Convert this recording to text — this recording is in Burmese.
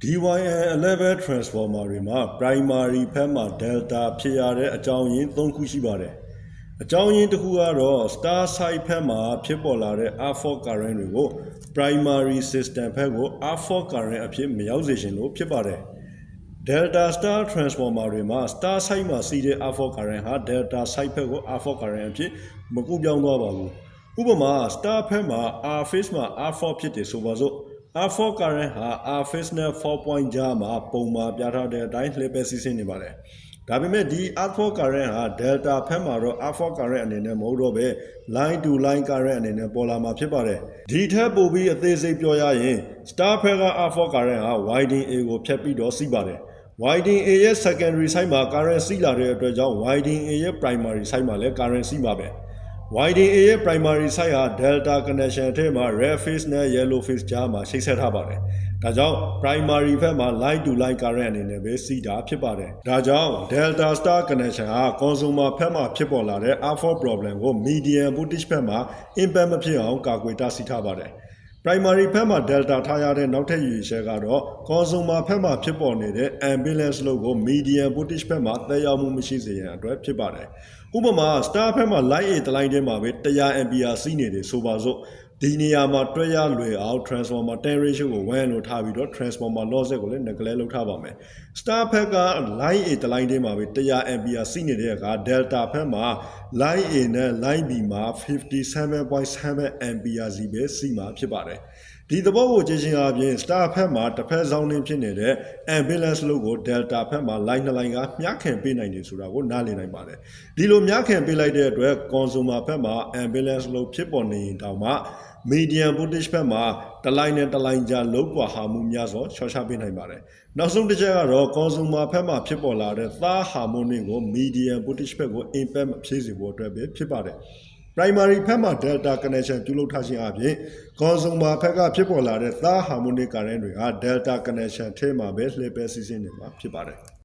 DYN11 transformer တွေမှာ primary ဘက်မှာ delta ဖြစ်ရတဲ့အကြောင်းရင်း၃ခုရှိပါတယ်။အကြောင်းရင်းတစ်ခုကတော့ star side ဘက်မှာဖြစ်ပေါ်လာတဲ့ R4 current တွေကို primary system ဘက်ကို R4 current အဖြစ်မရောက်စေချင်လို့ဖြစ်ပါတယ်။ delta star transformer တွေမှာ star side မှာစီးတဲ့ R4 current ဟာ delta side ဘက်ကို R4 current အဖြစ်မကူးပြောင်းသွားပါဘူး။ဥပမာ star ဘက်မှာ R phase မှာ R4 ဖြစ်တယ်ဆိုပါစို့R4 current ဟာ R phase နဲ့ 4 point ကြားမှာပုံမှာပြထားတဲ့အတိုင်းလှည့်ပဲစီးဆင်းနေပါတယ်။ဒါပေမဲ့ဒီ R4 current ဟာ delta ဘက်မှာတော့ R4 current အနေနဲ့မဟုတ်တော့ဘဲ line to line current အနေနဲ့ပေါ်လာမှာဖြစ်ပါတယ်။ဒီထက်ပိုပြီးအသေးစိတ်ပြောရရင် star ဘက်က R4 current ဟာ winding A ကိုဖြတ်ပြီးတော့စီးပါတယ်။ winding A ရဲ့ secondary side မှာ current စီးလာတဲ့အတွက်ကြောင့် winding A ရဲ့ primary side မှာလည်း current စီးပါပဲ။ winding A ရဲ့ primary side ဟာ delta connection အထက်မှာ red phase နဲ့ yellow phase ကြားမှာချိတ်ဆက်ထားပါတယ်။ဒါကြောင့် primary ဘက်မှာ line to line current အနေနဲ့ပဲစီးတာဖြစ်ပါတယ်။ဒါကြောင့် delta star connection ဟာ consumer ဘက်မှာဖြစ်ပေါ်လာတဲ့ R4 problem ကို medium voltage ဘက်မှာ impact မဖြစ်အောင်ကာကွယ်တားဆီးထားပါတယ်။ primary ဘက်မှာ delta ထားရတဲ့နောက်ထပ်ရည်ရွယ်ချက်ကတော့ consumer ဘက်မှာဖြစ်ပေါ်နေတဲ့ imbalance load ကို medium voltage ဘက်မှာသက်ရောက်မှုမရှိစေရန်အတွက်ဖြစ်ပါတယ်။ဥပမာ star ဘက်မှာ line A တစ်လိုင်းထဲမှာပဲ100 ampere စီးနေတယ်ဆိုပါစို့ဒီနေရာမှာတွက်ရလွယ်အောင် transformer 10 ratio ကို1လို့ထားပြီးတော့ transformer loss ကိုလည်း neglect လုပ်ထားပါမယ်။ star ဘက်က line A တစ်လိုင်းထဲမှာပဲ100 ampere စီးနေတဲ့အခါ delta ဘက်မှာ line A နဲ့ line B မှာ 57.7 ampere စီပဲစီးမှာဖြစ်ပါတယ်။ဒီသဘောကိုကြည့်ချင်းအပြင် star ဘက်မှာတစ်ဖက်စောင်းနှင်းဖြစ်နေတဲ့ imbalance load ကို delta ဘက်မှာ line 2 line ကမျှခင်ပေးနိုင်တယ်ဆိုတာကိုနားလည်နိုင်ပါတယ်။ဒီလိုမျှခင်ပေးလိုက်တဲ့အတွက် consumer ဘက်မှာ imbalance load ဖြစ်ပေါ်နေရင်တောင်မှ medium voltage ဘက်မှာတစ်လိုင်းနဲ့တစ်လိုင်းကြားလုံးကွာဟာမှုများစွာချော့ချပေးနိုင်ပါတယ်။နောက်ဆုံးတစ်ချက်ကတော့ consumer ဘက်မှာဖြစ်ပေါ်လာတဲ့ third harmonic ကို medium voltage ဘက်ကို impact မဖြစ်စေဖို့အတွက်ပဲဖြစ်ပါတယ်။ primary ဘက်မှာ delta connection ပြုလုပ်ထားခြင်းအပြင် consumer ဘက်ကဖြစ်ပေါ်လာတဲ့ third harmonic current တွေဟာ delta connection ထဲမှာပဲလှည့်ပဲစီးဆင်းနေမှာဖြစ်ပါတယ်။